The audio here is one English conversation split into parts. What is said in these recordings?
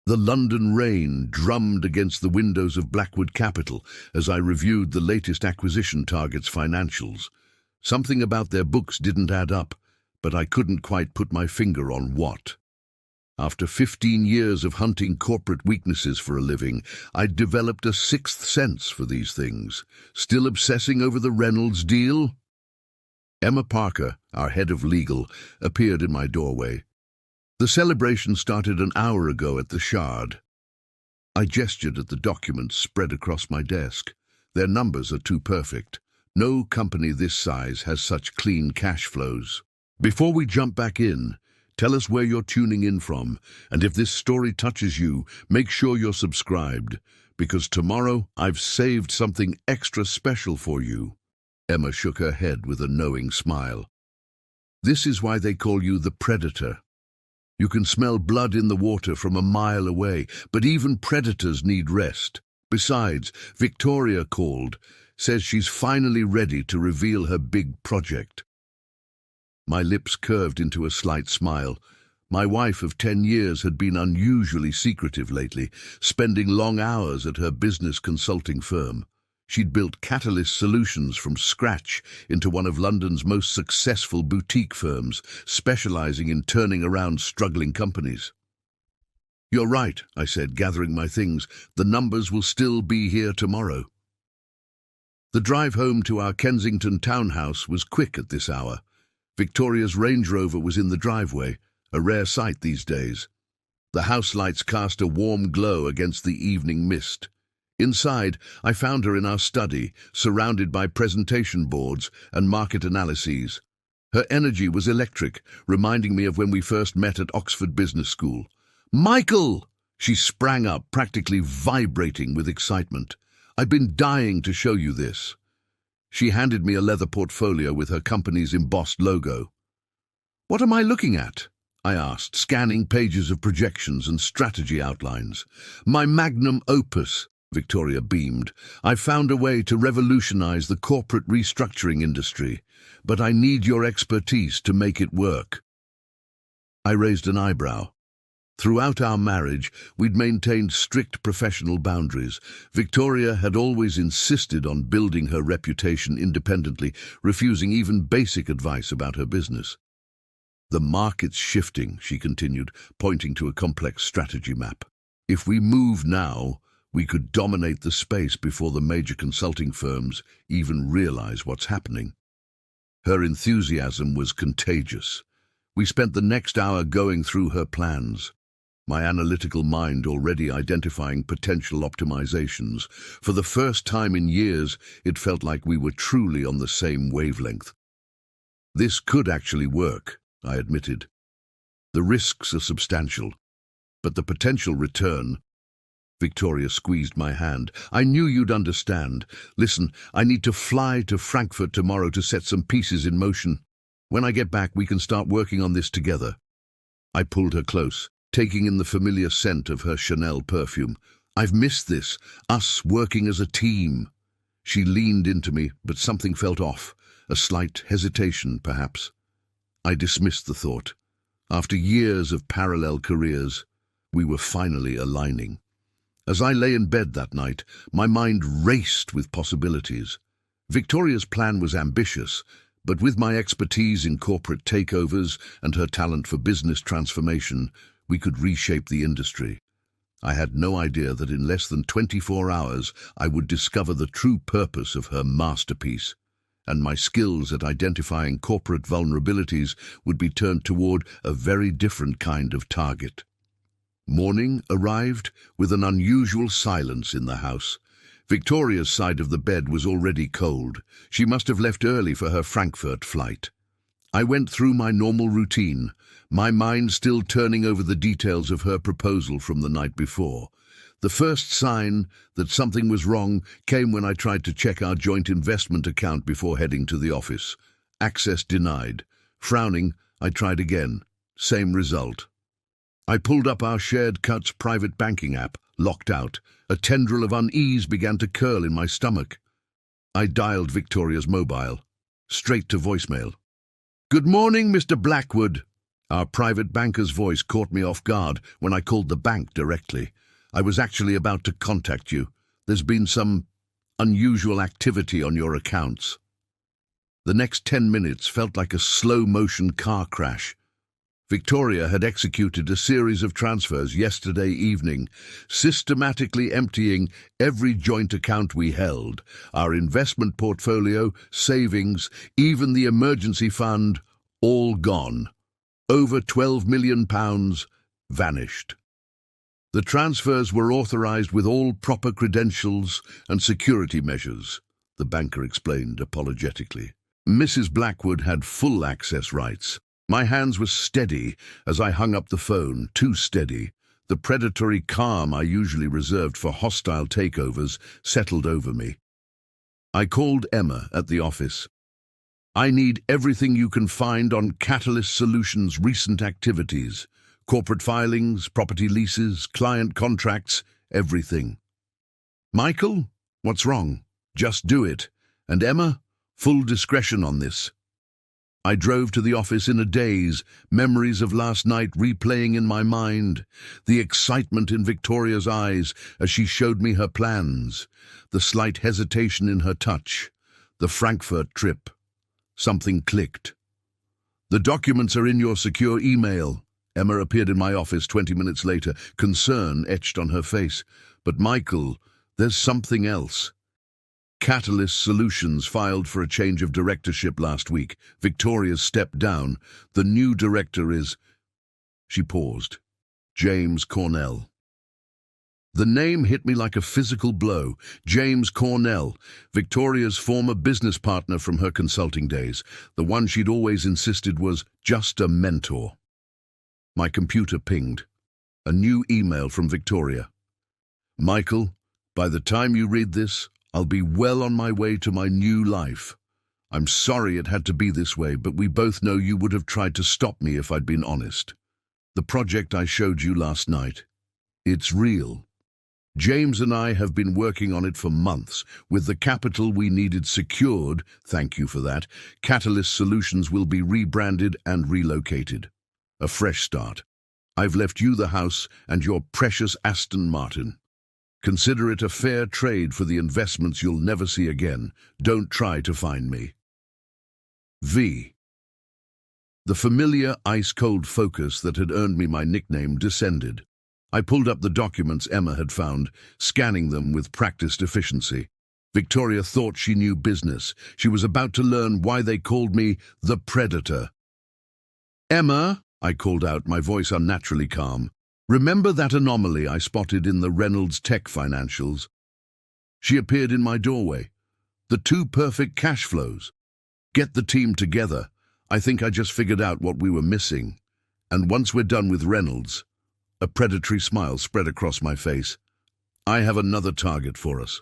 The London rain drummed against the windows of Blackwood Capital as I reviewed the latest acquisition target's financials. Something about their books didn't add up, but I couldn't quite put my finger on what. After 15 years of hunting corporate weaknesses for a living, I'd developed a sixth sense for these things. Still obsessing over the Reynolds deal? Emma Parker, our head of legal, appeared in my doorway. The celebration started an hour ago at the Shard. I gestured at the documents spread across my desk. Their numbers are too perfect. No company this size has such clean cash flows. Before we jump back in, tell us where you're tuning in from, and if this story touches you, make sure you're subscribed, because tomorrow I've saved something extra special for you. Emma shook her head with a knowing smile. This is why they call you the Predator. You can smell blood in the water from a mile away, but even predators need rest. Besides, Victoria called, says she's finally ready to reveal her big project. My lips curved into a slight smile. My wife of 10 years had been unusually secretive lately, spending long hours at her business consulting firm. She'd built Catalyst Solutions from scratch into one of London's most successful boutique firms, specializing in turning around struggling companies. You're right, I said, gathering my things. The numbers will still be here tomorrow. The drive home to our Kensington townhouse was quick at this hour. Victoria's Range Rover was in the driveway, a rare sight these days. The house lights cast a warm glow against the evening mist. Inside, I found her in our study, surrounded by presentation boards and market analyses. Her energy was electric, reminding me of when we first met at Oxford Business School. "Michael!" She sprang up, practically vibrating with excitement. "I've been dying to show you this." She handed me a leather portfolio with her company's embossed logo. "What am I looking at?" I asked, scanning pages of projections and strategy outlines. "My magnum opus," Victoria beamed. "I found a way to revolutionize the corporate restructuring industry, but I need your expertise to make it work." I raised an eyebrow. Throughout our marriage, we'd maintained strict professional boundaries. Victoria had always insisted on building her reputation independently, refusing even basic advice about her business. "The market's shifting," she continued, pointing to a complex strategy map. "If we move now, we could dominate the space before the major consulting firms even realize what's happening." Her enthusiasm was contagious. We spent the next hour going through her plans, my analytical mind already identifying potential optimizations. For the first time in years, it felt like we were truly on the same wavelength. "This could actually work," I admitted. "The risks are substantial, but the potential return—" Victoria squeezed my hand. "I knew you'd understand. Listen, I need to fly to Frankfurt tomorrow to set some pieces in motion. When I get back, we can start working on this together." I pulled her close, taking in the familiar scent of her Chanel perfume. "I've missed this, us working as a team." She leaned into me, but something felt off, a slight hesitation, perhaps. I dismissed the thought. After years of parallel careers, we were finally aligning. As I lay in bed that night, my mind raced with possibilities. Victoria's plan was ambitious, but with my expertise in corporate takeovers and her talent for business transformation, we could reshape the industry. I had no idea that in less than 24 hours I would discover the true purpose of her masterpiece, and my skills at identifying corporate vulnerabilities would be turned toward a very different kind of target. Morning arrived with an unusual silence in the house. Victoria's side of the bed was already cold. She must have left early for her Frankfurt flight. I went through my normal routine, my mind still turning over the details of her proposal from the night before. The first sign that something was wrong came when I tried to check our joint investment account before heading to the office. Access denied. Frowning, I tried again. Same result. I pulled up our Shared Cuts private banking app, locked out. A tendril of unease began to curl in my stomach. I dialed Victoria's mobile, straight to voicemail. "Good morning, Mr. Blackwood," Our private banker's voice caught me off guard when I called the bank directly. I was actually about to contact you. There's been some unusual activity on your accounts. The next 10 minutes felt like a slow-motion car crash. Victoria had executed a series of transfers yesterday evening, systematically emptying every joint account we held, our investment portfolio, savings, even the emergency fund, all gone. Over £12 million vanished. The transfers were authorized with all proper credentials and security measures, the banker explained apologetically. Mrs. Blackwood had full access rights. My hands were steady as I hung up the phone, too steady. The predatory calm I usually reserved for hostile takeovers settled over me. I called Emma at the office. I need everything you can find on Catalyst Solutions' recent activities. Corporate filings, property leases, client contracts, everything. Michael, what's wrong? Just do it. And Emma, full discretion on this. I drove to the office in a daze, memories of last night replaying in my mind, the excitement in Victoria's eyes as she showed me her plans, the slight hesitation in her touch, the Frankfurt trip. Something clicked. The documents are in your secure email. Emma appeared in my office 20 minutes later, concern etched on her face. But Michael, there's something else. Catalyst Solutions filed for a change of directorship last week. Victoria's stepped down. The new director is... She paused. James Cornell. The name hit me like a physical blow. James Cornell, Victoria's former business partner from her consulting days. The one she'd always insisted was just a mentor. My computer pinged. A new email from Victoria. Michael, by the time you read this, I'll be well on my way to my new life. I'm sorry it had to be this way, but we both know you would have tried to stop me if I'd been honest. The project I showed you last night, it's real. James and I have been working on it for months. With the capital we needed secured, thank you for that, Catalyst Solutions will be rebranded and relocated. A fresh start. I've left you the house and your precious Aston Martin. Consider it a fair trade for the investments you'll never see again. Don't try to find me. V. The familiar ice-cold focus that had earned me my nickname descended. I pulled up the documents Emma had found, scanning them with practiced efficiency. Victoria thought she knew business. She was about to learn why they called me the Predator. Emma, I called out, my voice unnaturally calm. Remember that anomaly I spotted in the Reynolds tech financials? She appeared in my doorway. The two perfect cash flows. Get the team together. I think I just figured out what we were missing. And once we're done with Reynolds, a predatory smile spread across my face. I have another target for us.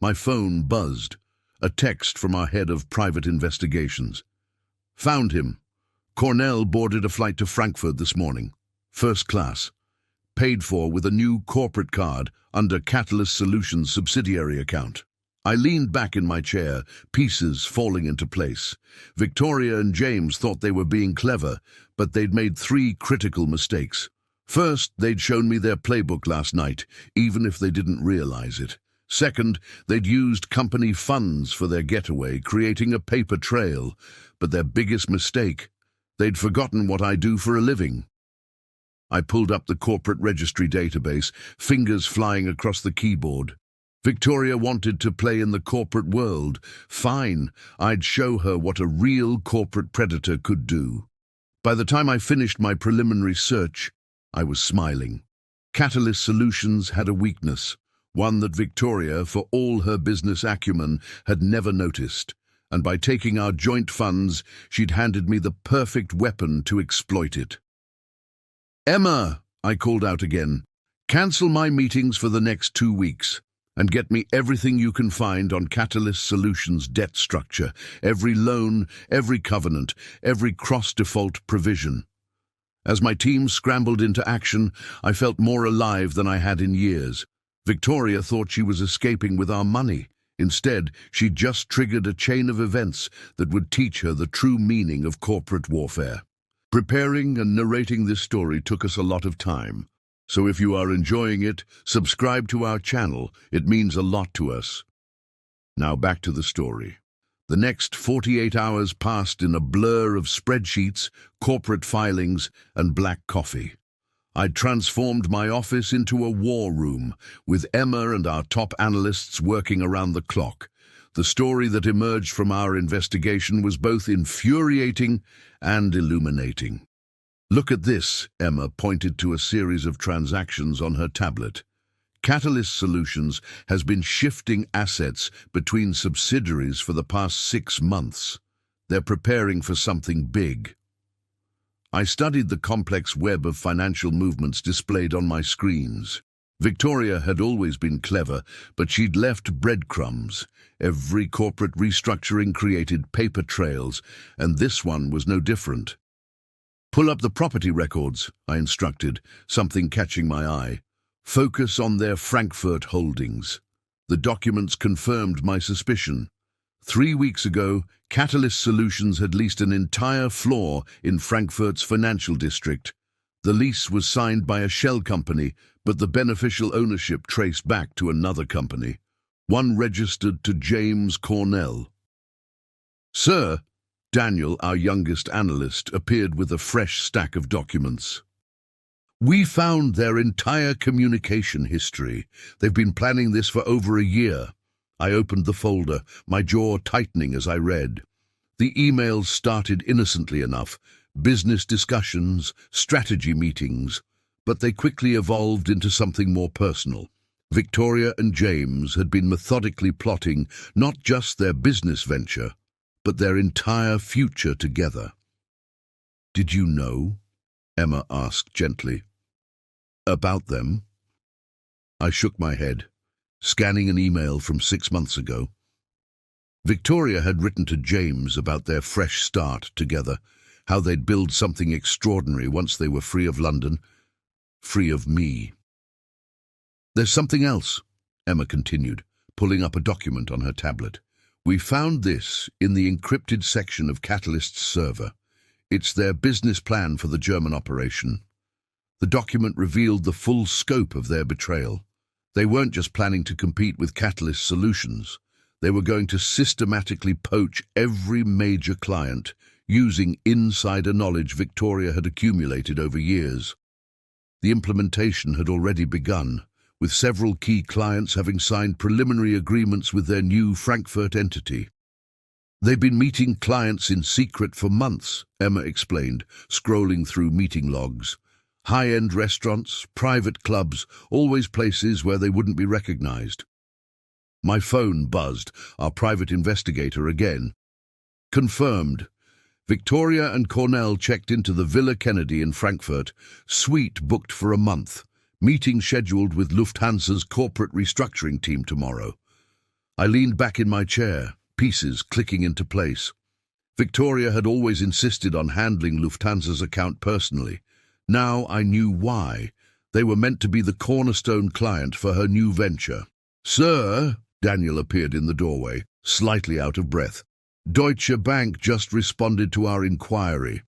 My phone buzzed. A text from our head of private investigations. Found him. Cornell boarded a flight to Frankfurt this morning. First class. Paid for with a new corporate card under Catalyst Solutions subsidiary account. I leaned back in my chair, pieces falling into place. Victoria and James thought they were being clever, but they'd made 3 critical mistakes. First, they'd shown me their playbook last night, even if they didn't realize it. Second, they'd used company funds for their getaway, creating a paper trail. But their biggest mistake, they'd forgotten what I do for a living. I pulled up the corporate registry database, fingers flying across the keyboard. Victoria wanted to play in the corporate world. Fine, I'd show her what a real corporate predator could do. By the time I finished my preliminary search, I was smiling. Catalyst Solutions had a weakness, one that Victoria, for all her business acumen, had never noticed. And by taking our joint funds, she'd handed me the perfect weapon to exploit it. Emma, I called out again, cancel my meetings for the next 2 weeks and get me everything you can find on Catalyst Solutions' debt structure, every loan, every covenant, every cross-default provision. As my team scrambled into action, I felt more alive than I had in years. Victoria thought she was escaping with our money. Instead, she'd just triggered a chain of events that would teach her the true meaning of corporate warfare. Preparing and narrating this story took us a lot of time. So if you are enjoying it, subscribe to our channel. It means a lot to us. Now back to the story. The next 48 hours passed in a blur of spreadsheets, corporate filings, and black coffee. I'd transformed my office into a war room, with Emma and our top analysts working around the clock. The story that emerged from our investigation was both infuriating and illuminating. "Look at this," Emma pointed to a series of transactions on her tablet. Catalyst Solutions has been shifting assets between subsidiaries for the past 6 months. They're preparing for something big. I studied the complex web of financial movements displayed on my screens. Victoria had always been clever, but she'd left breadcrumbs. Every corporate restructuring created paper trails, and this one was no different. "Pull up the property records," I instructed, something catching my eye. "Focus on their Frankfurt holdings." The documents confirmed my suspicion. 3 weeks ago, Catalyst Solutions had leased an entire floor in Frankfurt's financial district. The lease was signed by a shell company, but the beneficial ownership traced back to another company, one registered to James Cornell. "Sir," Daniel, our youngest analyst, appeared with a fresh stack of documents. "We found their entire communication history. They've been planning this for over a year." I opened the folder, my jaw tightening as I read. The emails started innocently enough, business discussions, strategy meetings, but they quickly evolved into something more personal. Victoria and James had been methodically plotting not just their business venture, but their entire future together. "Did you know?" Emma asked gently. "About them?" I shook my head, scanning an email from 6 months ago. Victoria had written to James about their fresh start together, how they'd build something extraordinary once they were free of London, free of me. "There's something else," Emma continued, pulling up a document on her tablet. "We found this in the encrypted section of Catalyst's server. It's their business plan for the German operation." The document revealed the full scope of their betrayal. They weren't just planning to compete with Catalyst Solutions. They were going to systematically poach every major client, using insider knowledge Victoria had accumulated over years. The implementation had already begun, with several key clients having signed preliminary agreements with their new Frankfurt entity. "They've been meeting clients in secret for months," Emma explained, scrolling through meeting logs. "High-end restaurants, private clubs, always places where they wouldn't be recognized." My phone buzzed, our private investigator again. "Confirmed. Victoria and Cornell checked into the Villa Kennedy in Frankfurt, suite booked for a month, meeting scheduled with Lufthansa's corporate restructuring team tomorrow." I leaned back in my chair, pieces clicking into place. Victoria had always insisted on handling Lufthansa's account personally. Now I knew why. They were meant to be the cornerstone client for her new venture. "Sir," Daniel appeared in the doorway, slightly out of breath. "Deutsche Bank just responded to our inquiry.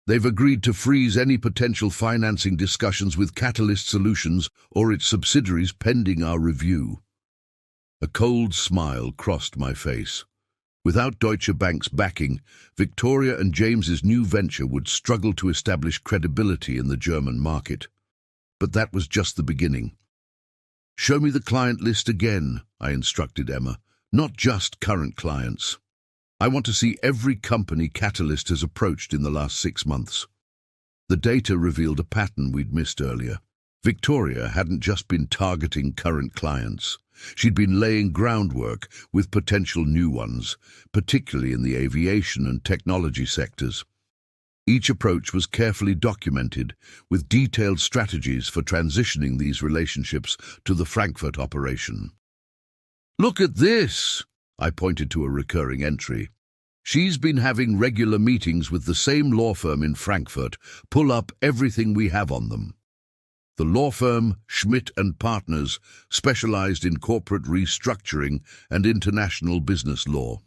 They've agreed to freeze any potential financing discussions with Catalyst Solutions or its subsidiaries pending our review." A cold smile crossed my face. Without Deutsche Bank's backing, Victoria and James's new venture would struggle to establish credibility in the German market. But that was just the beginning. "Show me the client list again," I instructed Emma, "not just current clients. I want to see every company Catalyst has approached in the last 6 months." The data revealed a pattern we'd missed earlier. Victoria hadn't just been targeting current clients. She'd been laying groundwork with potential new ones, particularly in the aviation and technology sectors. Each approach was carefully documented, with detailed strategies for transitioning these relationships to the Frankfurt operation. "Look at this!" I pointed to a recurring entry. "She's been having regular meetings with the same law firm in Frankfurt. Pull up everything we have on them." The law firm, Schmidt & Partners, specialized in corporate restructuring and international business law.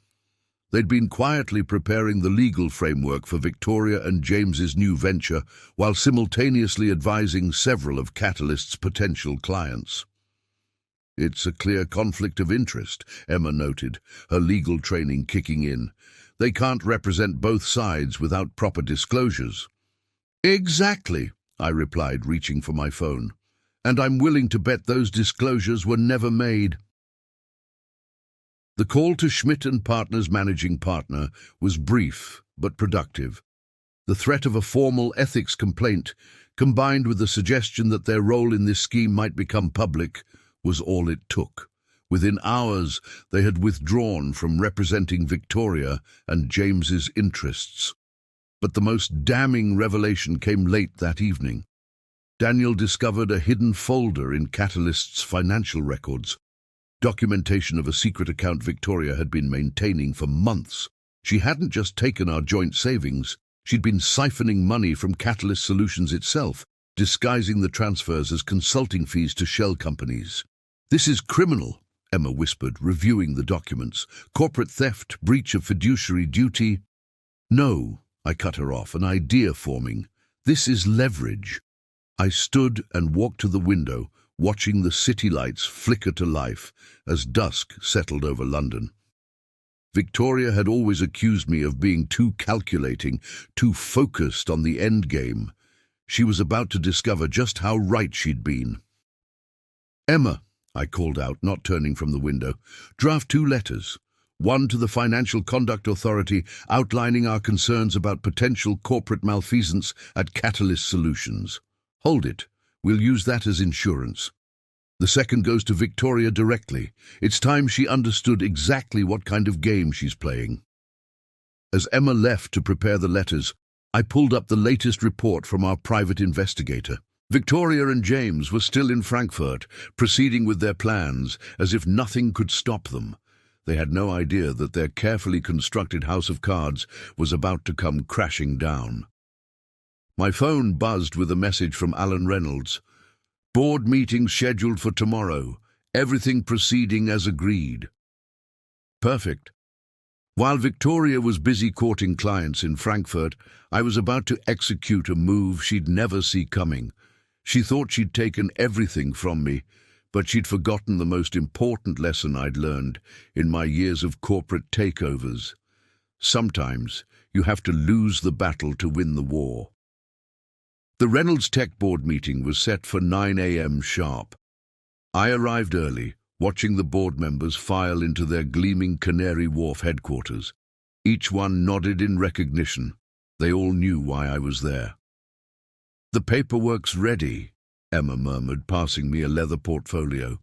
They'd been quietly preparing the legal framework for Victoria and James's new venture, while simultaneously advising several of Catalyst's potential clients. "It's a clear conflict of interest," Emma noted, her legal training kicking in. "They can't represent both sides without proper disclosures." "Exactly," I replied, reaching for my phone. "And I'm willing to bet those disclosures were never made." The call to Schmidt & Partners' managing partner was brief but productive. The threat of a formal ethics complaint, combined with the suggestion that their role in this scheme might become public, was all it took. Within hours, they had withdrawn from representing Victoria and James's interests. But the most damning revelation came late that evening. Daniel discovered a hidden folder in Catalyst's financial records, documentation of a secret account Victoria had been maintaining for months. She hadn't just taken our joint savings, she'd been siphoning money from Catalyst Solutions itself, disguising the transfers as consulting fees to shell companies. "This is criminal," Emma whispered, reviewing the documents. "Corporate theft, breach of fiduciary duty." "No," I cut her off, "an idea forming. This is leverage." I stood and walked to the window, watching the city lights flicker to life as dusk settled over London. Victoria had always accused me of being too calculating, too focused on the end game. She was about to discover just how right she'd been. "Emma," I called out, not turning from the window, "draft 2 letters. One to the Financial Conduct Authority outlining our concerns about potential corporate malfeasance at Catalyst Solutions. Hold it. We'll use that as insurance. The second goes to Victoria directly. It's time she understood exactly what kind of game she's playing." As Emma left to prepare the letters, I pulled up the latest report from our private investigator. Victoria and James were still in Frankfurt, proceeding with their plans as if nothing could stop them. They had no idea that their carefully constructed house of cards was about to come crashing down. My phone buzzed with a message from Alan Reynolds. "Board meeting scheduled for tomorrow. Everything proceeding as agreed." Perfect. While Victoria was busy courting clients in Frankfurt, I was about to execute a move she'd never see coming. She thought she'd taken everything from me, but she'd forgotten the most important lesson I'd learned in my years of corporate takeovers. Sometimes you have to lose the battle to win the war. The Reynolds Tech Board meeting was set for 9 a.m. sharp. I arrived early, watching the board members file into their gleaming Canary Wharf headquarters. Each one nodded in recognition. They all knew why I was there. "The paperwork's ready," Emma murmured, passing me a leather portfolio.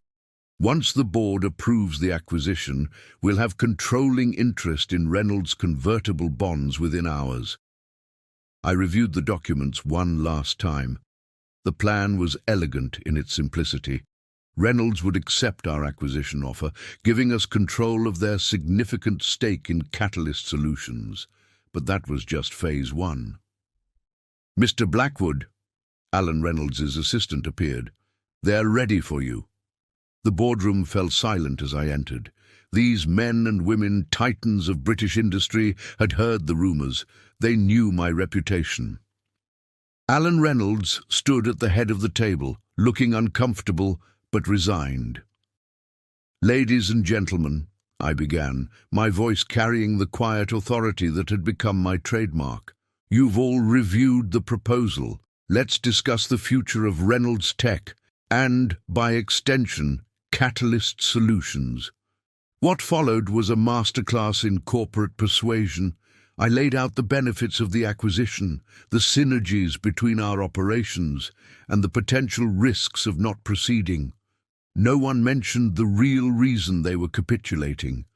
"Once the board approves the acquisition, we'll have controlling interest in Reynolds' convertible bonds within hours." I reviewed the documents one last time. The plan was elegant in its simplicity. Reynolds would accept our acquisition offer, giving us control of their significant stake in Catalyst Solutions. But that was just phase 1. "Mr. Blackwood," Alan Reynolds' assistant appeared. "They're ready for you." The boardroom fell silent as I entered. These men and women, titans of British industry, had heard the rumours. They knew my reputation. Alan Reynolds stood at the head of the table, looking uncomfortable but resigned. "Ladies and gentlemen," I began, my voice carrying the quiet authority that had become my trademark. "You've all reviewed the proposal. Let's discuss the future of Reynolds Tech and, by extension, Catalyst Solutions." What followed was a masterclass in corporate persuasion. I laid out the benefits of the acquisition, the synergies between our operations, and the potential risks of not proceeding. No one mentioned the real reason they were capitulating,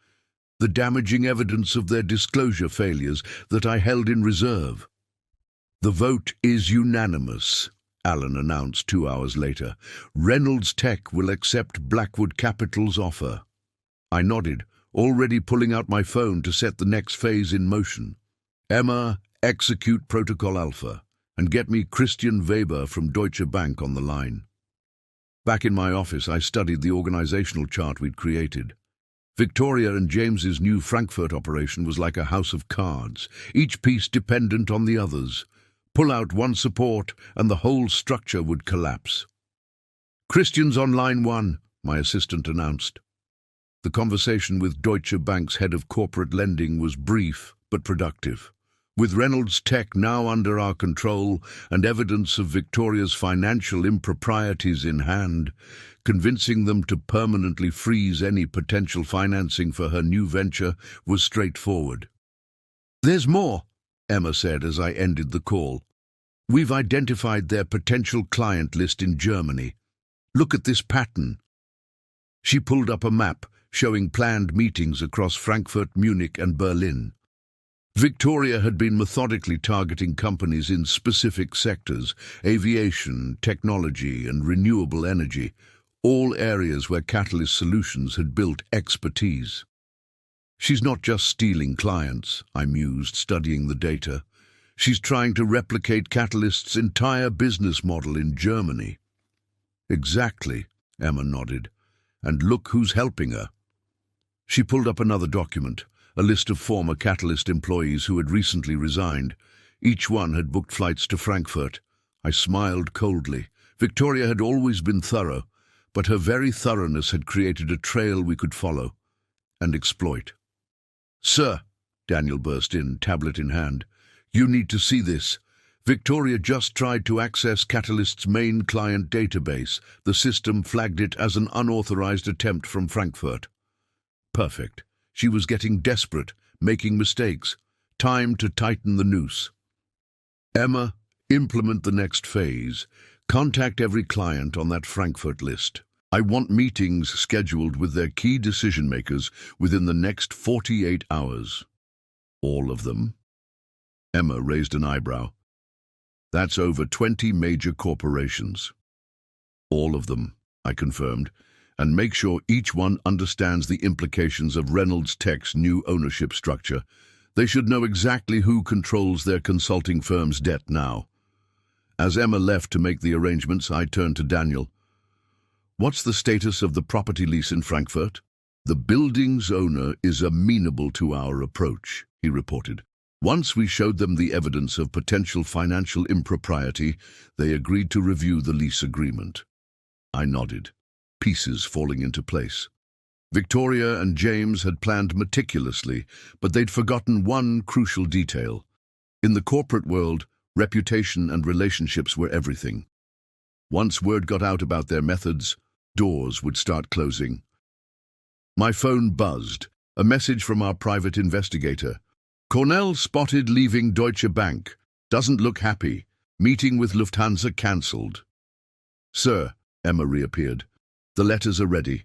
the damaging evidence of their disclosure failures that I held in reserve. "The vote is unanimous," Alan announced 2 hours later. "Reynolds Tech will accept Blackwood Capital's offer." I nodded, already pulling out my phone to set the next phase in motion. "Emma, execute Protocol Alpha, and get me Christian Weber from Deutsche Bank on the line." Back in my office, I studied the organizational chart we'd created. Victoria and James's new Frankfurt operation was like a house of cards, each piece dependent on the others. Pull out one support and the whole structure would collapse. "Christian's on line 1, my assistant announced. The conversation with Deutsche Bank's head of corporate lending was brief but productive. With Reynolds Tech now under our control and evidence of Victoria's financial improprieties in hand, convincing them to permanently freeze any potential financing for her new venture was straightforward. "There's more," Emma said as I ended the call. "We've identified their potential client list in Germany. Look at this pattern." She pulled up a map showing planned meetings across Frankfurt, Munich, and Berlin. Victoria had been methodically targeting companies in specific sectors: aviation, technology, and renewable energy, all areas where Catalyst Solutions had built expertise. "She's not just stealing clients," I mused, studying the data. "She's trying to replicate Catalyst's entire business model in Germany." "Exactly," Emma nodded. "And look who's helping her." She pulled up another document, a list of former Catalyst employees who had recently resigned. Each one had booked flights to Frankfurt. I smiled coldly. Victoria had always been thorough, but her very thoroughness had created a trail we could follow and exploit. "Sir," Daniel burst in, tablet in hand, "you need to see this. Victoria just tried to access Catalyst's main client database. The system flagged it as an unauthorized attempt from Frankfurt." Perfect. She was getting desperate, making mistakes. Time to tighten the noose. "Emma, implement the next phase. Contact every client on that Frankfurt list. I want meetings scheduled with their key decision-makers within the next 48 hours. "All of them?" Emma raised an eyebrow. "That's over 20 major corporations." "All of them," I confirmed. "And make sure each one understands the implications of Reynolds Tech's new ownership structure. They should know exactly who controls their consulting firm's debt now." As Emma left to make the arrangements, I turned to Daniel. "What's the status of the property lease in Frankfurt?" "The building's owner is amenable to our approach," he reported. "Once we showed them the evidence of potential financial impropriety, they agreed to review the lease agreement." I nodded, pieces falling into place. Victoria and James had planned meticulously, but they'd forgotten one crucial detail. In the corporate world, reputation and relationships were everything. Once word got out about their methods, doors would start closing. My phone buzzed, a message from our private investigator. "Cornell spotted leaving Deutsche Bank. Doesn't look happy. Meeting with Lufthansa cancelled." "Sir," Emma reappeared. "The letters are ready."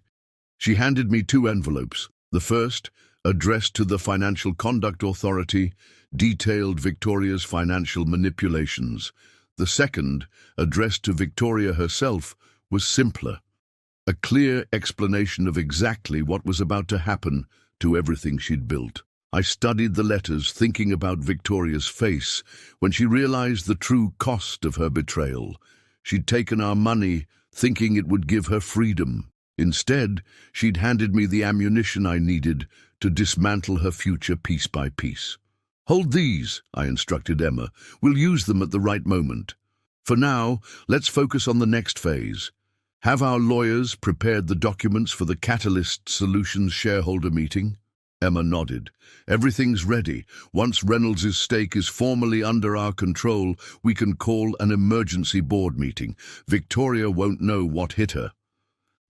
She handed me 2 envelopes. The first, addressed to the Financial Conduct Authority, detailed Victoria's financial manipulations. The second, addressed to Victoria herself, was simpler. A clear explanation of exactly what was about to happen to everything she'd built. I studied the letters, thinking about Victoria's face when she realized the true cost of her betrayal. She'd taken our money, thinking it would give her freedom. Instead, she'd handed me the ammunition I needed to dismantle her future piece by piece. "Hold these," I instructed Emma. "We'll use them at the right moment. For now, let's focus on the next phase. Have our lawyers prepared the documents for the Catalyst Solutions shareholder meeting?" Emma nodded. "Everything's ready. Once Reynolds' stake is formally under our control, we can call an emergency board meeting. Victoria won't know what hit her."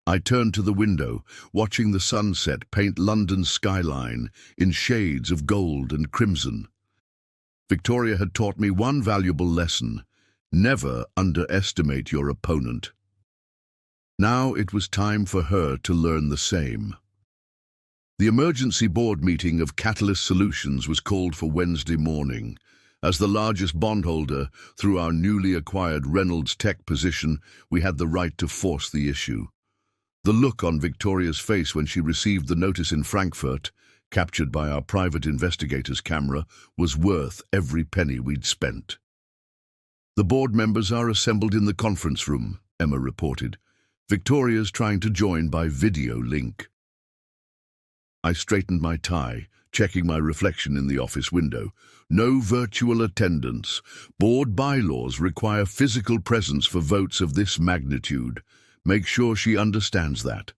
I turned to the window, watching the sunset paint London's skyline in shades of gold and crimson. Victoria had taught me one valuable lesson: never underestimate your opponent. Now it was time for her to learn the same. The emergency board meeting of Catalyst Solutions was called for Wednesday morning. As the largest bondholder, through our newly acquired Reynolds Tech position, we had the right to force the issue. The look on Victoria's face when she received the notice in Frankfurt, captured by our private investigator's camera, was worth every penny we'd spent. "The board members are assembled in the conference room," Emma reported. "Victoria's trying to join by video link." I straightened my tie, checking my reflection in the office window. No virtual attendance. Board bylaws require physical presence for votes of this magnitude. Make sure she understands that.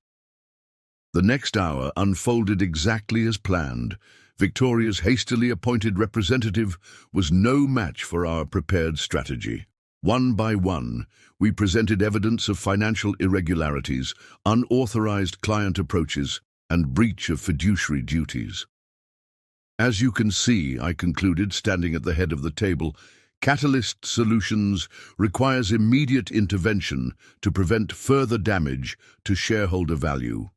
The next hour unfolded exactly as planned. Victoria's hastily appointed representative was no match for our prepared strategy. One by one, we presented evidence of financial irregularities, unauthorized client approaches, and breach of fiduciary duties. As you can see, I concluded, standing at the head of the table, Catalyst Solutions requires immediate intervention to prevent further damage to shareholder value.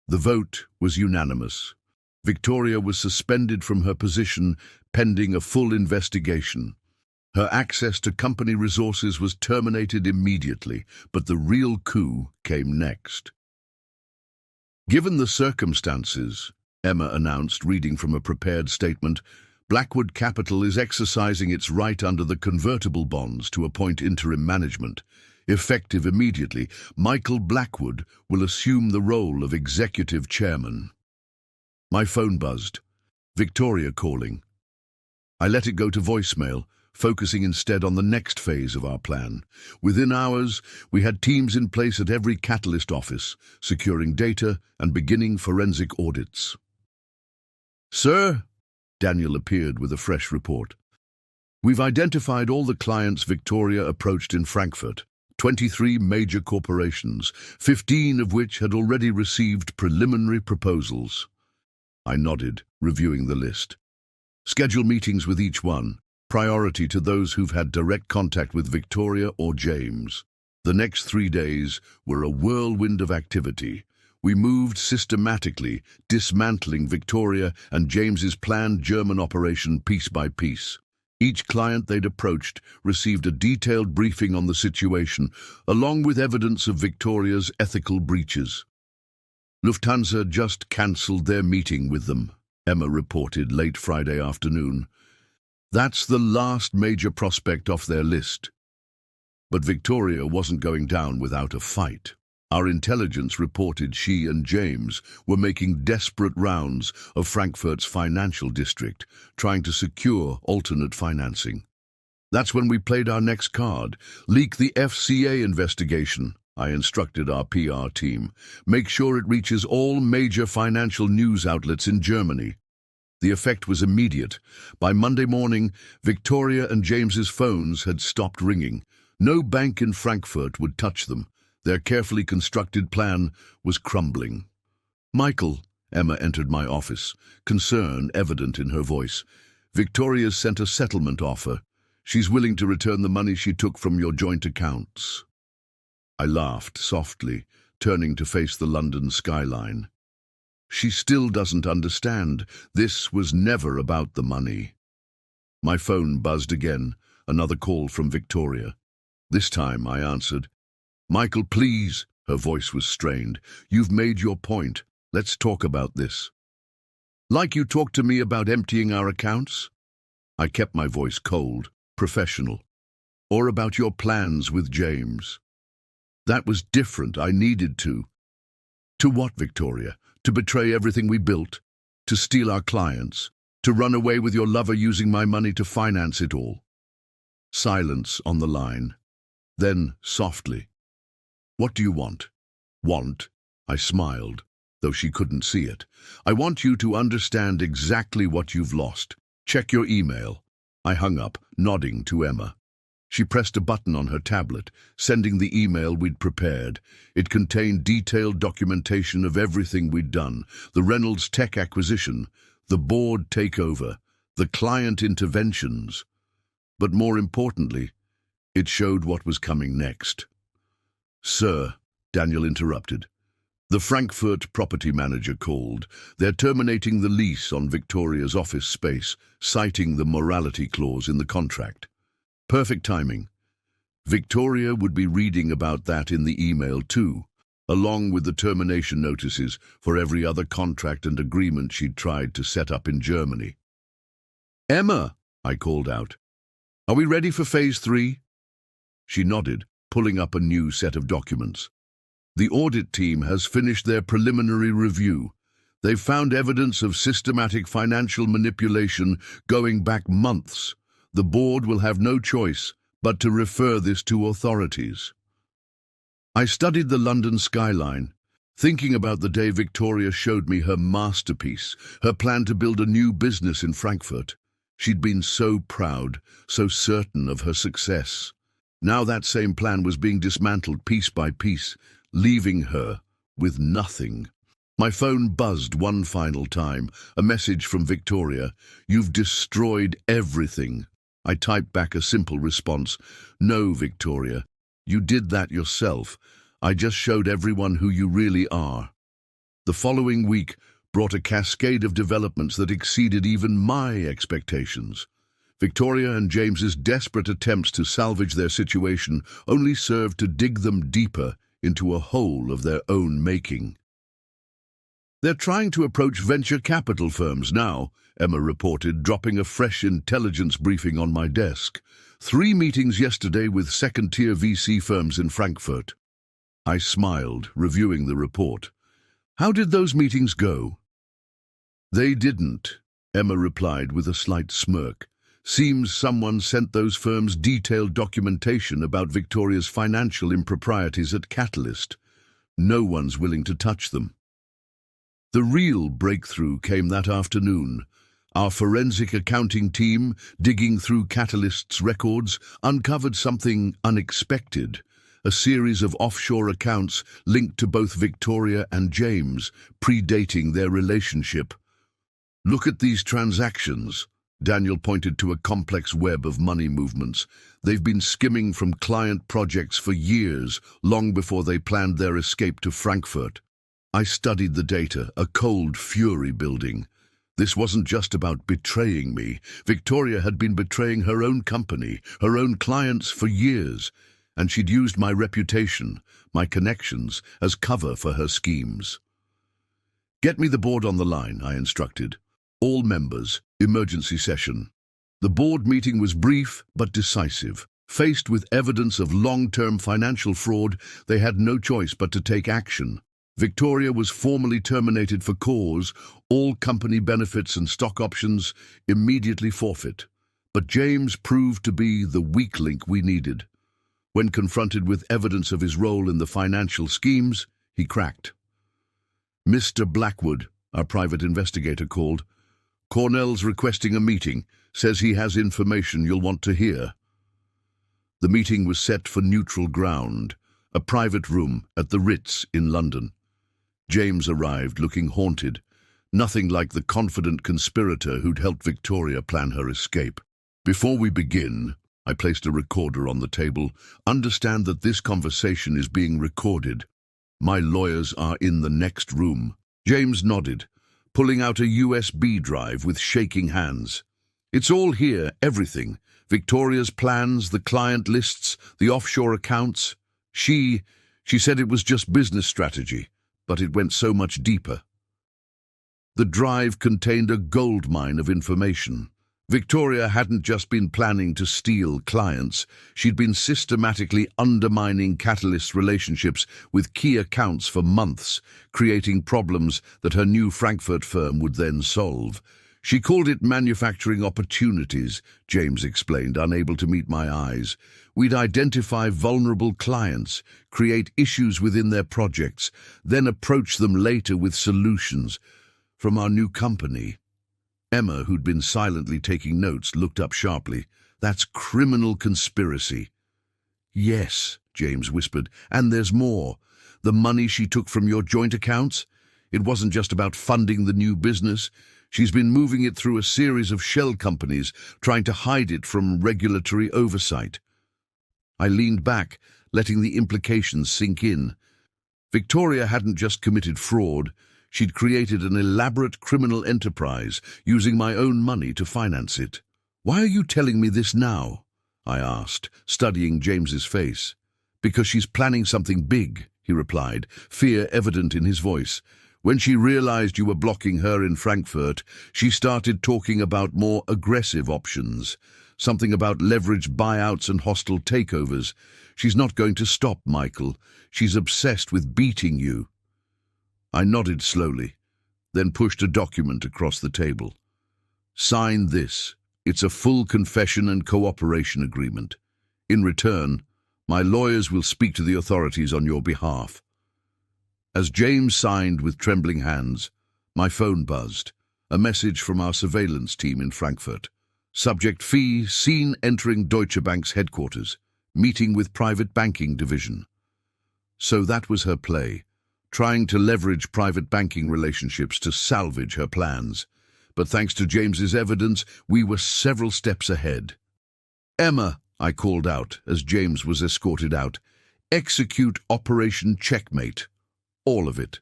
The vote was unanimous. Victoria was suspended from her position pending a full investigation. Her access to company resources was terminated immediately, but the real coup came next. Given the circumstances, Emma announced, reading from a prepared statement, Blackwood Capital is exercising its right under the convertible bonds to appoint interim management. Effective immediately, Michael Blackwood will assume the role of executive chairman. My phone buzzed. Victoria calling. I let it go to voicemail, focusing instead on the next phase of our plan. Within hours, we had teams in place at every Catalyst office, securing data and beginning forensic audits. Sir, Daniel appeared with a fresh report. We've identified all the clients Victoria approached in Frankfurt, 23 major corporations, 15 of which had already received preliminary proposals. I nodded, reviewing the list. Schedule meetings with each one, priority to those who've had direct contact with Victoria or James. The next 3 days were a whirlwind of activity. We moved systematically, dismantling Victoria and James's planned German operation piece by piece. Each client they'd approached received a detailed briefing on the situation, along with evidence of Victoria's ethical breaches. Lufthansa just cancelled their meeting with them, Emma reported late Friday afternoon. That's the last major prospect off their list. But Victoria wasn't going down without a fight. Our intelligence reported she and James were making desperate rounds of Frankfurt's financial district, trying to secure alternate financing. That's when we played our next card, leak the FCA investigation. I instructed our PR team. Make sure it reaches all major financial news outlets in Germany. The effect was immediate. By Monday morning, Victoria and James's phones had stopped ringing. No bank in Frankfurt would touch them. Their carefully constructed plan was crumbling. Michael, Emma entered my office, concern evident in her voice. Victoria's sent a settlement offer. She's willing to return the money she took from your joint accounts. I laughed softly, turning to face the London skyline. She still doesn't understand. This was never about the money. My phone buzzed again, another call from Victoria. This time I answered. Michael, please, her voice was strained. You've made your point. Let's talk about this. Like you talked to me about emptying our accounts? I kept my voice cold, professional. Or about your plans with James? That was different. I needed to. To what, Victoria? To betray everything we built? To steal our clients? To run away with your lover using my money to finance it all? Silence on the line. Then, softly. What do you want? Want? I smiled, though she couldn't see it. I want you to understand exactly what you've lost. Check your email. I hung up, nodding to Emma. She pressed a button on her tablet, sending the email we'd prepared. It contained detailed documentation of everything we'd done, the Reynolds tech acquisition, the board takeover, the client interventions. But more importantly, it showed what was coming next. Sir, Daniel interrupted. The Frankfurt property manager called. They're terminating the lease on Victoria's office space, citing the morality clause in the contract. Perfect timing. Victoria would be reading about that in the email too, along with the termination notices for every other contract and agreement she'd tried to set up in Germany. Emma, I called out. Are we ready for phase 3? She nodded, pulling up a new set of documents. The audit team has finished their preliminary review. They've found evidence of systematic financial manipulation going back months. The board will have no choice but to refer this to authorities. I studied the London skyline, thinking about the day Victoria showed me her masterpiece, her plan to build a new business in Frankfurt. She'd been so proud, so certain of her success. Now that same plan was being dismantled piece by piece, leaving her with nothing. My phone buzzed one final time, a message from Victoria. "You've destroyed everything." I typed back a simple response. "No, Victoria, you did that yourself. I just showed everyone who you really are." The following week brought a cascade of developments that exceeded even my expectations. Victoria and James's desperate attempts to salvage their situation only served to dig them deeper into a hole of their own making. "They're trying to approach venture capital firms now," Emma reported, dropping a fresh intelligence briefing on my desk. 3 meetings yesterday with second-tier VC firms in Frankfurt. I smiled, reviewing the report. "How did those meetings go?" "They didn't," Emma replied with a slight smirk. "Seems someone sent those firms detailed documentation about Victoria's financial improprieties at Catalyst. No one's willing to touch them." The real breakthrough came that afternoon. Our forensic accounting team, digging through Catalyst's records, uncovered something unexpected. A series of offshore accounts linked to both Victoria and James, predating their relationship. "Look at these transactions." Daniel pointed to a complex web of money movements. "They've been skimming from client projects for years, long before they planned their escape to Frankfurt." I studied the data, a cold fury building. This wasn't just about betraying me. Victoria had been betraying her own company, her own clients for years, and she'd used my reputation, my connections, as cover for her schemes. "Get me the board on the line," I instructed. "All members, emergency session." The board meeting was brief but decisive. Faced with evidence of long-term financial fraud, they had no choice but to take action. Victoria was formally terminated for cause, all company benefits and stock options immediately forfeit. But James proved to be the weak link we needed. When confronted with evidence of his role in the financial schemes, he cracked. "Mr. Blackwood," our private investigator called. "Cornell's requesting a meeting, says he has information you'll want to hear." The meeting was set for neutral ground, a private room at the Ritz in London. James arrived looking haunted, nothing like the confident conspirator who'd helped Victoria plan her escape. "Before we begin," I placed a recorder on the table, "understand that this conversation is being recorded. My lawyers are in the next room." James nodded, pulling out a USB drive with shaking hands. "It's all here, everything. Victoria's plans, the client lists, the offshore accounts. She said it was just business strategy, but it went so much deeper." The drive contained a goldmine of information. Victoria hadn't just been planning to steal clients. She'd been systematically undermining Catalyst's relationships with key accounts for months, creating problems that her new Frankfurt firm would then solve. "She called it manufacturing opportunities," James explained, unable to meet my eyes. "We'd identify vulnerable clients, create issues within their projects, then approach them later with solutions from our new company." Emma, who'd been silently taking notes, looked up sharply. "That's criminal conspiracy." "Yes," James whispered, "and there's more. The money she took from your joint accounts? It wasn't just about funding the new business. She's been moving it through a series of shell companies, trying to hide it from regulatory oversight." I leaned back, letting the implications sink in. Victoria hadn't just committed fraud. She'd created an elaborate criminal enterprise, using my own money to finance it. "Why are you telling me this now?" I asked, studying James's face. "Because she's planning something big," he replied, fear evident in his voice. "When she realized you were blocking her in Frankfurt, she started talking about more aggressive options. Something about leveraged buyouts and hostile takeovers. She's not going to stop, Michael. She's obsessed with beating you." I nodded slowly. then pushed a document across the table. "Sign this. It's a full confession and cooperation agreement. In return, my lawyers will speak to the authorities on your behalf." As James signed with trembling hands, my phone buzzed. A message from our surveillance team in Frankfurt. Subject fee, seen entering Deutsche Bank's headquarters, meeting with private banking division. So that was her play, trying to leverage private banking relationships to salvage her plans. But thanks to James's evidence, we were several steps ahead. "Emma," I called out as James was escorted out, "execute Operation Checkmate. All of it."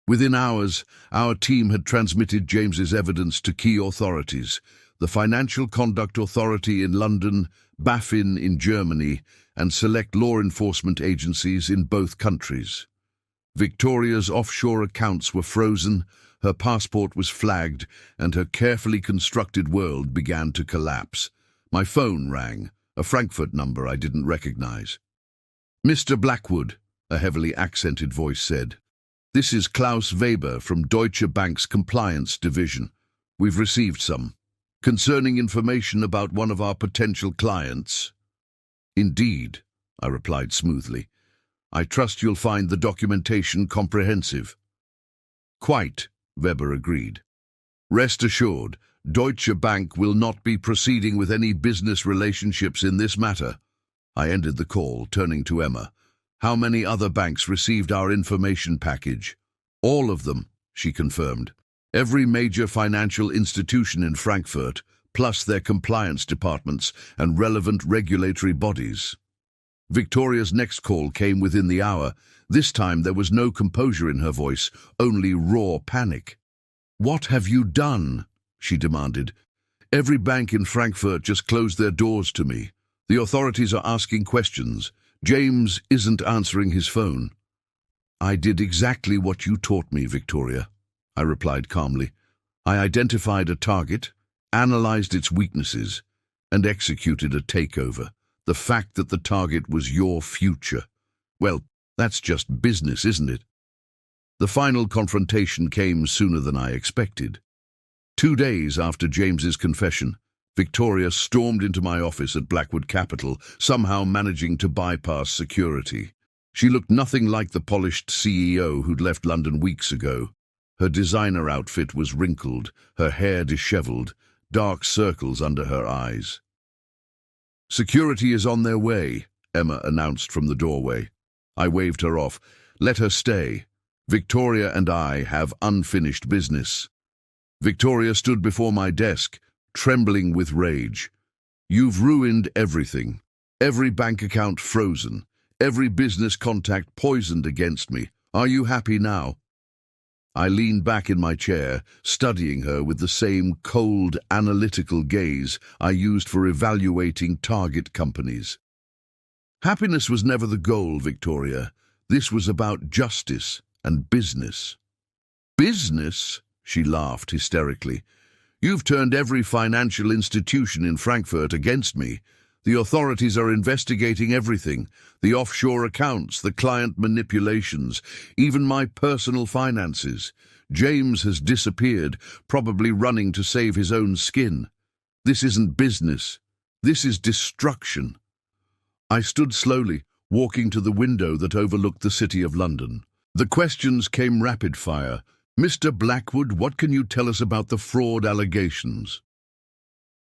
Within hours, our team had transmitted James's evidence to key authorities, the Financial Conduct Authority in London, BaFin in Germany, and select law enforcement agencies in both countries. Victoria's offshore accounts were frozen, her passport was flagged, and her carefully constructed world began to collapse. My phone rang, a Frankfurt number I didn't recognize. "Mr. Blackwood," a heavily accented voice said. "This is Klaus Weber from Deutsche Bank's Compliance Division. We've received some concerning information about one of our potential clients." "Indeed," I replied smoothly. "I trust you'll find the documentation comprehensive." "Quite," Weber agreed. "Rest assured, Deutsche Bank will not be proceeding with any business relationships in this matter." I ended the call, turning to Emma. "How many other banks received our information package?" "All of them," she confirmed. "Every major financial institution in Frankfurt, plus their compliance departments and relevant regulatory bodies." Victoria's next call came within the hour. This time there was no composure in her voice, only raw panic. "What have you done?" she demanded. "Every bank in Frankfurt just closed their doors to me. The authorities are asking questions. James isn't answering his phone." "I did exactly what you taught me, Victoria," I replied calmly. "I identified a target, analyzed its weaknesses, and executed a takeover. The fact that the target was your future, well, that's just business, isn't it?" The final confrontation came sooner than I expected. 2 days after James's confession, Victoria stormed into my office at Blackwood Capital, somehow managing to bypass security. She looked nothing like the polished CEO who'd left London weeks ago. Her designer outfit was wrinkled, her hair disheveled, dark circles under her eyes. "Security is on their way," Emma announced from the doorway. I waved her off. "Let her stay. Victoria and I have unfinished business." Victoria stood before my desk, trembling with rage. "You've ruined everything. Every bank account frozen. Every business contact poisoned against me. Are you happy now?" I leaned back in my chair, studying her with the same cold, analytical gaze I used for evaluating target companies. "Happiness was never the goal, Victoria. This was about justice and business." "Business?" she laughed hysterically. "You've turned every financial institution in Frankfurt against me. The authorities are investigating everything, the offshore accounts, the client manipulations, even my personal finances. James has disappeared, probably running to save his own skin. This isn't business. This is destruction." I stood slowly, walking to the window that overlooked the City of London. The questions came rapid fire. "Mr. Blackwood, what can you tell us about the fraud allegations?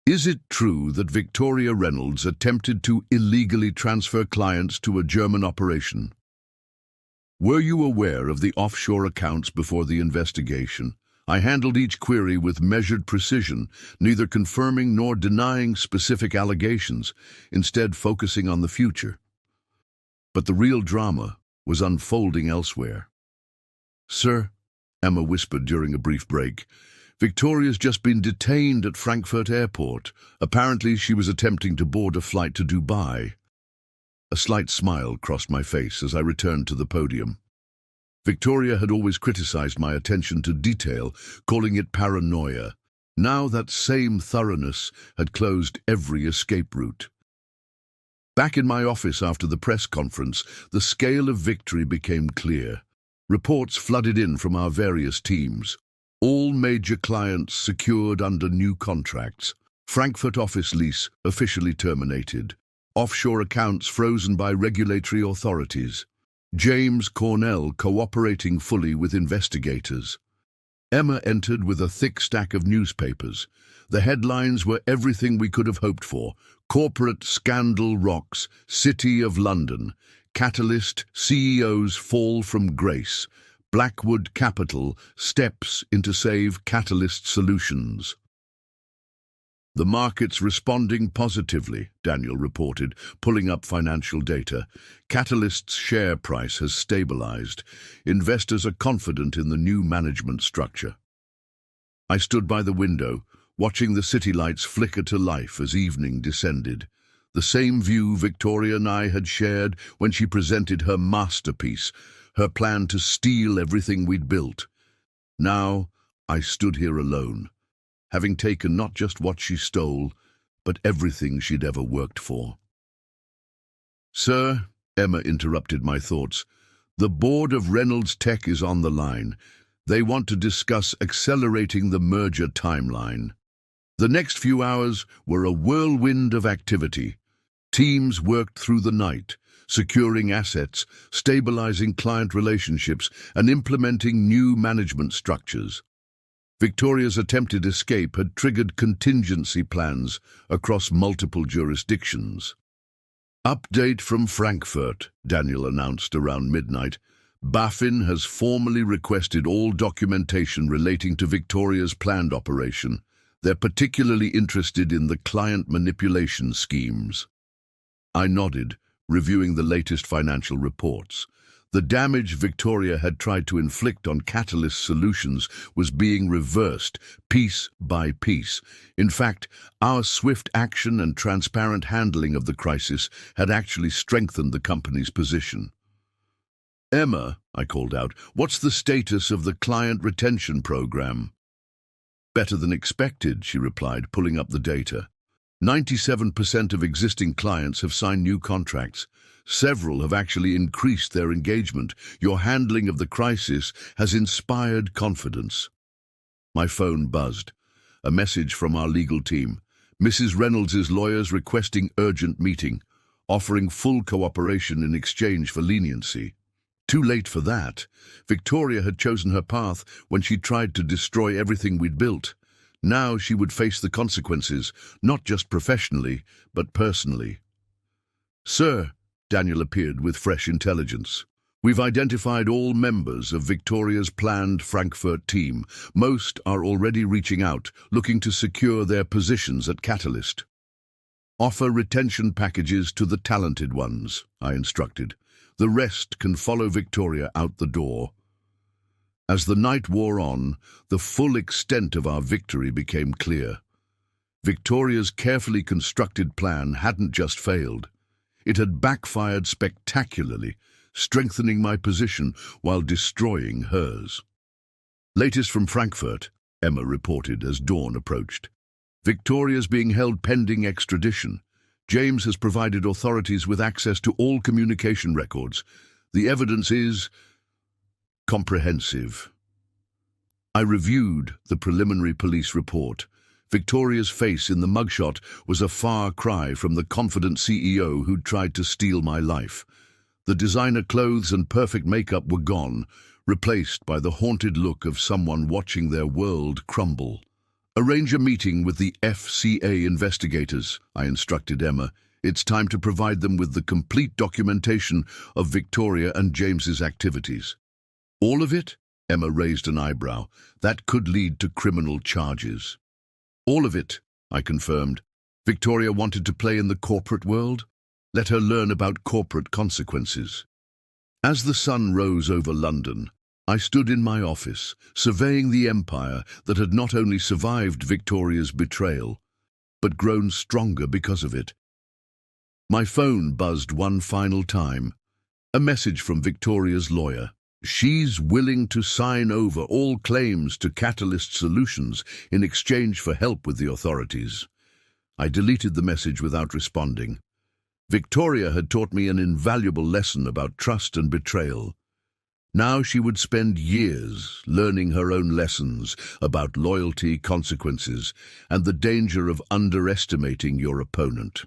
Is it true that Victoria Reynolds attempted to illegally transfer clients to a German operation? Were you aware of the offshore accounts before the investigation? I handled each query with measured precision, neither confirming nor denying specific allegations, instead focusing on the future. But the real drama was unfolding elsewhere. "Sir," Emma whispered during a brief break, "Victoria's just been detained at Frankfurt Airport. Apparently she was attempting to board a flight to Dubai." A slight smile crossed my face as I returned to the podium. Victoria had always criticized my attention to detail, calling it paranoia. Now that same thoroughness had closed every escape route. Back in my office after the press conference, the scale of victory became clear. Reports flooded in from our various teams. All major clients secured under new contracts. Frankfurt office lease officially terminated. Offshore accounts frozen by regulatory authorities. James Cornell cooperating fully with investigators. Emma entered with a thick stack of newspapers. The headlines were everything we could have hoped for. Corporate scandal rocks, City of London. Catalyst CEOs fall from grace. Blackwood Capital steps in to save Catalyst Solutions. The market's responding positively, Daniel reported, pulling up financial data. Catalyst's share price has stabilized. Investors are confident in the new management structure. I stood by the window, watching the city lights flicker to life as evening descended. The same view Victoria and I had shared when she presented her masterpiece, her plan to steal everything we'd built. Now, I stood here alone, having taken not just what she stole, but everything she'd ever worked for. "Sir," Emma interrupted my thoughts, "the board of Reynolds Tech is on the line. They want to discuss accelerating the merger timeline." The next few hours were a whirlwind of activity. Teams worked through the night, securing assets, stabilizing client relationships, and implementing new management structures. Victoria's attempted escape had triggered contingency plans across multiple jurisdictions. "Update from Frankfurt," Daniel announced around midnight. "BaFin has formally requested all documentation relating to Victoria's planned operation. They're particularly interested in the client manipulation schemes." I nodded, reviewing the latest financial reports. The damage Victoria had tried to inflict on Catalyst Solutions was being reversed, piece by piece. In fact, our swift action and transparent handling of the crisis had actually strengthened the company's position. "Emma," I called out, "what's the status of the client retention program?" "Better than expected," she replied, pulling up the data. 97% of existing clients have signed new contracts. Several have actually increased their engagement. Your handling of the crisis has inspired confidence." My phone buzzed. A message from our legal team. Mrs. Reynolds' lawyers requesting urgent meeting, offering full cooperation in exchange for leniency. Too late for that. Victoria had chosen her path when she tried to destroy everything we'd built. Now she would face the consequences, not just professionally, but personally. "Sir," Daniel appeared with fresh intelligence, "we've identified all members of Victoria's planned Frankfurt team. Most are already reaching out, looking to secure their positions at Catalyst. Offer retention packages to the talented ones," I instructed. "The rest can follow Victoria out the door." As the night wore on, the full extent of our victory became clear. Victoria's carefully constructed plan hadn't just failed. It had backfired spectacularly, strengthening my position while destroying hers. "Latest from Frankfurt," Emma reported as dawn approached. "Victoria's being held pending extradition. James has provided authorities with access to all communication records. The evidence is comprehensive." I reviewed the preliminary police report. Victoria's face in the mugshot was a far cry from the confident CEO who'd tried to steal my life. The designer clothes and perfect makeup were gone, replaced by the haunted look of someone watching their world crumble. "Arrange a meeting with the FCA investigators," I instructed Emma. "It's time to provide them with the complete documentation of Victoria and James's activities." "All of it?" Emma raised an eyebrow. "That could lead to criminal charges." "All of it," I confirmed. Victoria wanted to play in the corporate world. Let her learn about corporate consequences. As the sun rose over London, I stood in my office, surveying the empire that had not only survived Victoria's betrayal, but grown stronger because of it. My phone buzzed one final time. A message from Victoria's lawyer. She's willing to sign over all claims to Catalyst Solutions in exchange for help with the authorities. I deleted the message without responding. Victoria had taught me an invaluable lesson about trust and betrayal. Now she would spend years learning her own lessons about loyalty, consequences, and the danger of underestimating your opponent.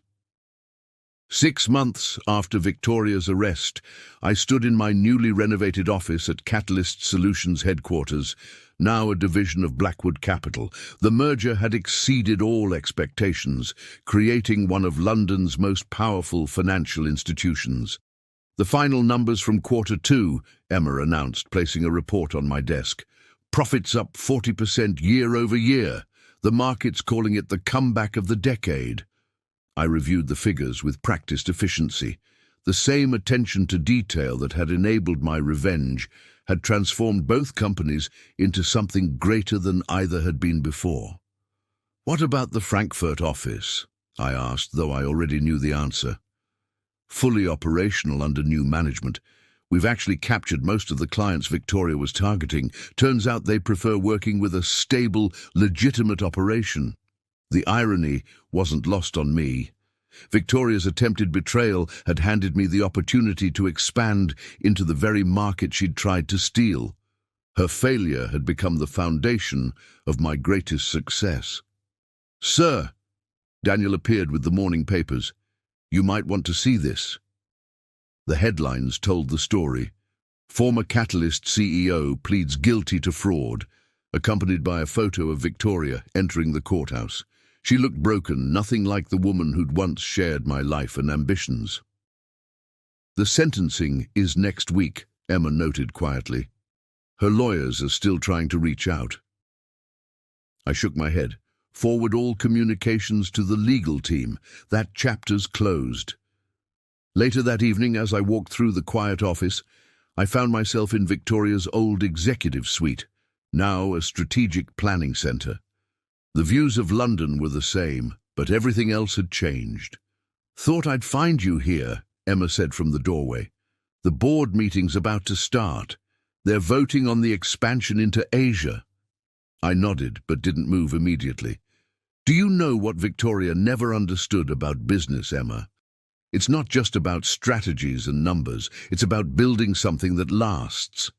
6 months after Victoria's arrest, I stood in my newly renovated office at Catalyst Solutions headquarters, now a division of Blackwood Capital. The merger had exceeded all expectations, creating one of London's most powerful financial institutions. The final numbers from Q2, Emma announced, placing a report on my desk. Profits up 40% year over year. The market's calling it the comeback of the decade. I reviewed the figures with practiced efficiency. The same attention to detail that had enabled my revenge had transformed both companies into something greater than either had been before. "What about the Frankfurt office?" I asked, though I already knew the answer. "Fully operational under new management. We've actually captured most of the clients Victoria was targeting. Turns out they prefer working with a stable, legitimate operation." The irony wasn't lost on me. Victoria's attempted betrayal had handed me the opportunity to expand into the very market she'd tried to steal. Her failure had become the foundation of my greatest success. "Sir," Daniel appeared with the morning papers. "You might want to see this." The headlines told the story. Former Catalyst CEO pleads guilty to fraud, accompanied by a photo of Victoria entering the courthouse. She looked broken, nothing like the woman who'd once shared my life and ambitions. "The sentencing is next week," Emma noted quietly. "Her lawyers are still trying to reach out." I shook my head. "Forward all communications to the legal team. That chapter's closed." Later that evening, as I walked through the quiet office, I found myself in Victoria's old executive suite, now a strategic planning centre. The views of London were the same, but everything else had changed. "Thought I'd find you here," Emma said from the doorway. "The board meeting's about to start. They're voting on the expansion into Asia." I nodded, but didn't move immediately. "Do you know what Victoria never understood about business, Emma? It's not just about strategies and numbers. It's about building something that lasts."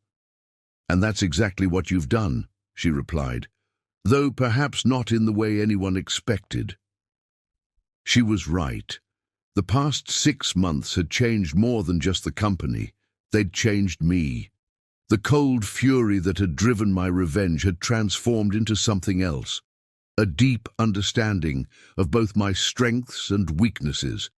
"And that's exactly what you've done," she replied, "though perhaps not in the way anyone expected." She was right. The past 6 months had changed more than just the company. They'd changed me. The cold fury that had driven my revenge had transformed into something else. A deep understanding of both my strengths and weaknesses.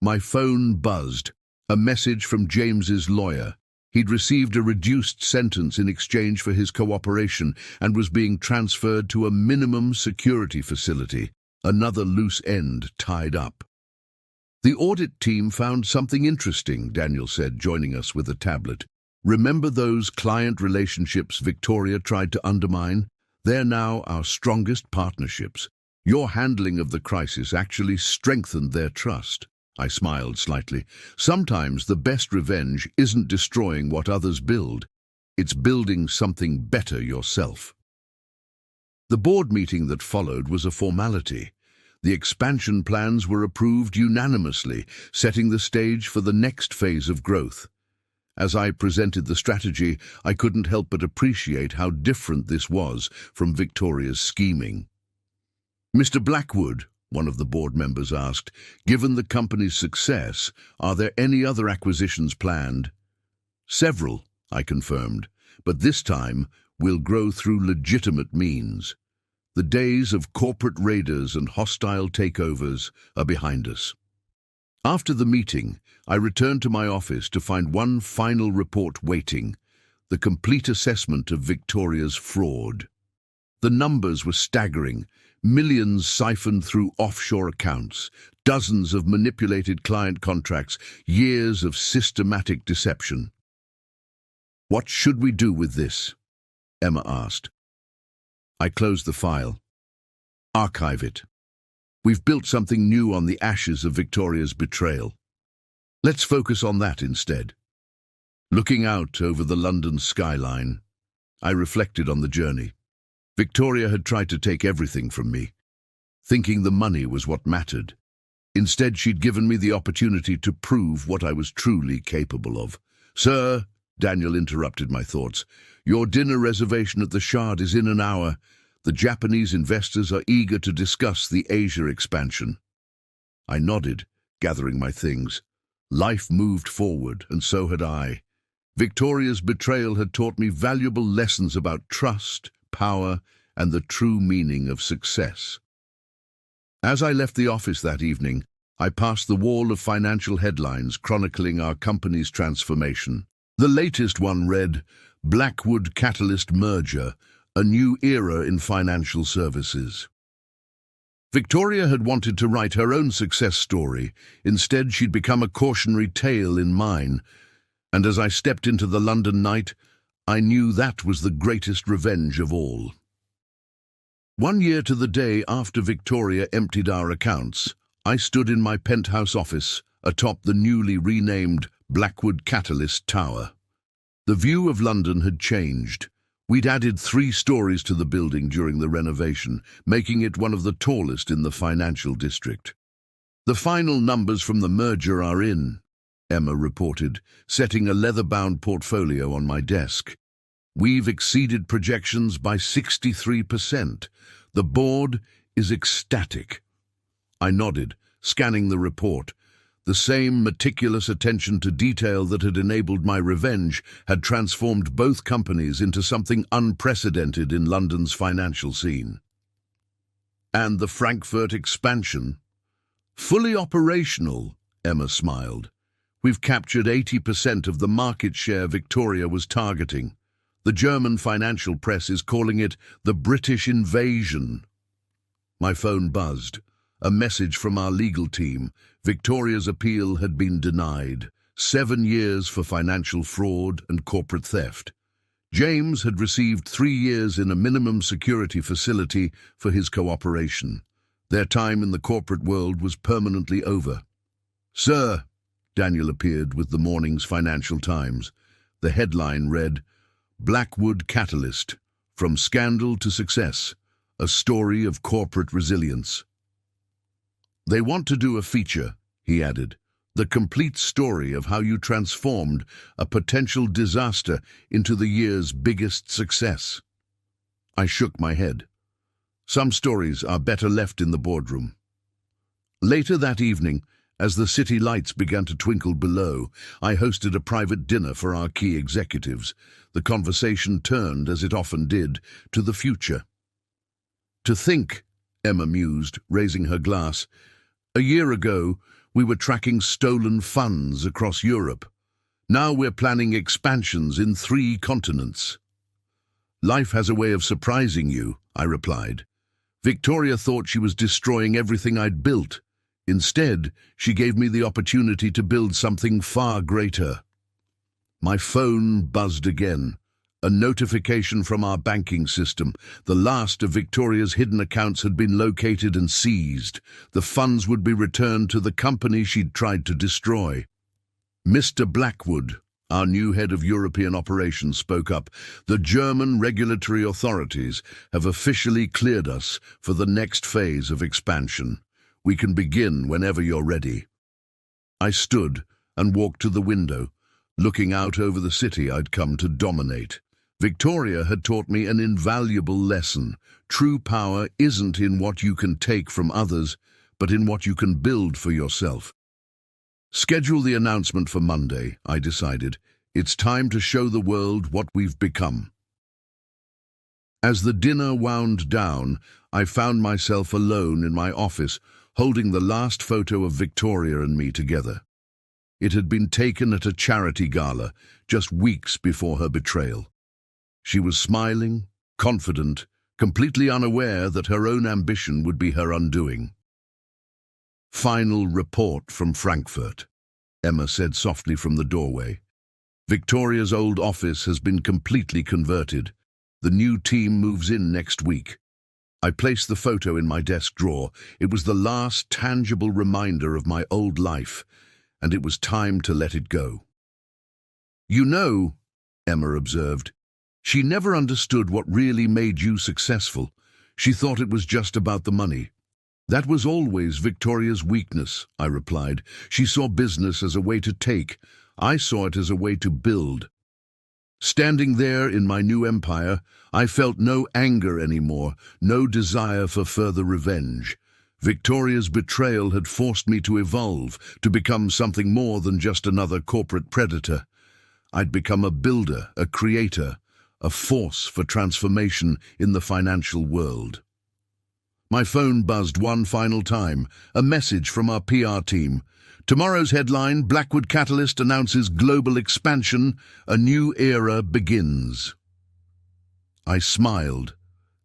My phone buzzed. A message from James's lawyer. He'd received a reduced sentence in exchange for his cooperation and was being transferred to a minimum security facility, another loose end tied up. "The audit team found something interesting," Daniel said, joining us with a tablet. "Remember those client relationships Victoria tried to undermine? They're now our strongest partnerships. Your handling of the crisis actually strengthened their trust." I smiled slightly. "Sometimes the best revenge isn't destroying what others build. It's building something better yourself." The board meeting that followed was a formality. The expansion plans were approved unanimously, setting the stage for the next phase of growth. As I presented the strategy, I couldn't help but appreciate how different this was from Victoria's scheming. "Mr. Blackwood," one of the board members asked, "given the company's success, are there any other acquisitions planned?" "Several," I confirmed, "but this time we'll grow through legitimate means. The days of corporate raiders and hostile takeovers are behind us." After the meeting, I returned to my office to find one final report waiting, the complete assessment of Victoria's fraud. The numbers were staggering. Millions siphoned through offshore accounts, dozens of manipulated client contracts, years of systematic deception. "What should we do with this?" Emma asked. I closed the file. "Archive it. We've built something new on the ashes of Victoria's betrayal. Let's focus on that instead." Looking out over the London skyline, I reflected on the journey. Victoria had tried to take everything from me, thinking the money was what mattered. Instead, she'd given me the opportunity to prove what I was truly capable of. "Sir," Daniel interrupted my thoughts. Your dinner reservation at the Shard is in an hour. The Japanese investors are eager to discuss the Asia expansion. I nodded, gathering my things. Life moved forward, and so had I. Victoria's betrayal had taught me valuable lessons about trust, power, and the true meaning of success. As I left the office that evening, I passed the wall of financial headlines chronicling our company's transformation. The latest one read, Blackwood Catalyst Merger, a new era in financial services. Victoria had wanted to write her own success story. Instead, she'd become a cautionary tale in mine. And as I stepped into the London night, I knew that was the greatest revenge of all. 1 year to the day after Victoria emptied our accounts, I stood in my penthouse office atop the newly renamed Blackwood Catalyst Tower. The view of London had changed. We'd added 3 stories to the building during the renovation, making it one of the tallest in the financial district. The final numbers from the merger are in, Emma reported, setting a leather-bound portfolio on my desk. We've exceeded projections by 63%. The board is ecstatic. I nodded, scanning the report. The same meticulous attention to detail that had enabled my revenge had transformed both companies into something unprecedented in London's financial scene. And the Frankfurt expansion? Fully operational, Emma smiled. We've captured 80% of the market share Victoria was targeting. The German financial press is calling it the British invasion. My phone buzzed. A message from our legal team. Victoria's appeal had been denied. 7 years for financial fraud and corporate theft. James had received 3 years in a minimum security facility for his cooperation. Their time in the corporate world was permanently over. Sir, Daniel appeared with the morning's Financial Times. The headline read, Blackwood Catalyst, From Scandal to Success, a Story of Corporate Resilience. They want to do a feature, he added, the complete story of how you transformed a potential disaster into the year's biggest success. I shook my head. Some stories are better left in the boardroom. Later that evening, as the city lights began to twinkle below, I hosted a private dinner for our key executives. The conversation turned, as it often did, to the future. To think, Emma mused, raising her glass, a year ago, we were tracking stolen funds across Europe. Now we're planning expansions in 3 continents. Life has a way of surprising you, I replied. Victoria thought she was destroying everything I'd built. Instead, she gave me the opportunity to build something far greater. My phone buzzed again. A notification from our banking system. The last of Victoria's hidden accounts had been located and seized. The funds would be returned to the company she'd tried to destroy. Mr. Blackwood, our new head of European operations, spoke up. The German regulatory authorities have officially cleared us for the next phase of expansion. We can begin whenever you're ready. I stood and walked to the window, looking out over the city I'd come to dominate. Victoria had taught me an invaluable lesson. True power isn't in what you can take from others, but in what you can build for yourself. Schedule the announcement for Monday, I decided. It's time to show the world what we've become. As the dinner wound down, I found myself alone in my office, holding the last photo of Victoria and me together. It had been taken at a charity gala, just weeks before her betrayal. She was smiling, confident, completely unaware that her own ambition would be her undoing. Final report from Frankfurt, Emma said softly from the doorway. Victoria's old office has been completely converted. The new team moves in next week. I placed the photo in my desk drawer. It was the last tangible reminder of my old life, and it was time to let it go. You know, Emma observed, she never understood what really made you successful. She thought it was just about the money. That was always Victoria's weakness, I replied. She saw business as a way to take. I saw it as a way to build. Standing there in my new empire, I felt no anger anymore, no desire for further revenge. Victoria's betrayal had forced me to evolve, to become something more than just another corporate predator. I'd become a builder, a creator, a force for transformation in the financial world. My phone buzzed one final time, a message from our PR team. Tomorrow's headline, Blackwood Catalyst announces global expansion, a new era begins. I smiled,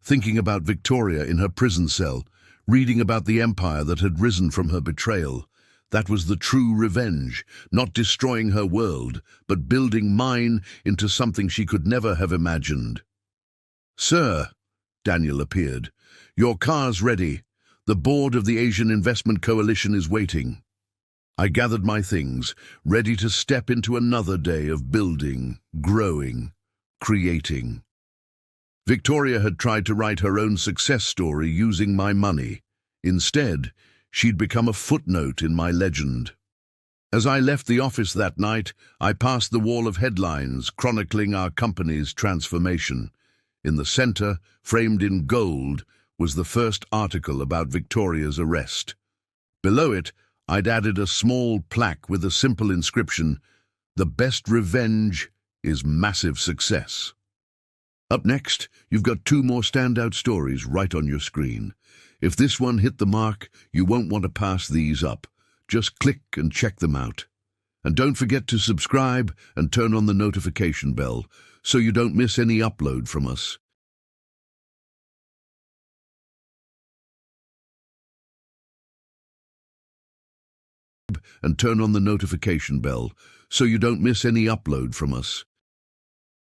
thinking about Victoria in her prison cell, reading about the empire that had risen from her betrayal. That was the true revenge, not destroying her world, but building mine into something she could never have imagined. "Sir," Daniel appeared, "your car's ready. The board of the Asian Investment Coalition is waiting." I gathered my things, ready to step into another day of building, growing, creating. Victoria had tried to write her own success story using my money. Instead, she'd become a footnote in my legend. As I left the office that night, I passed the wall of headlines chronicling our company's transformation. In the center, framed in gold, was the first article about Victoria's arrest. Below it, I'd added a small plaque with a simple inscription, "The best revenge is massive success." Up next, you've got two more standout stories right on your screen. If this one hit the mark, you won't want to pass these up. Just click and check them out. And don't forget to subscribe and turn on the notification bell so you don't miss any upload from us. And turn on the notification bell so you don't miss any upload from us.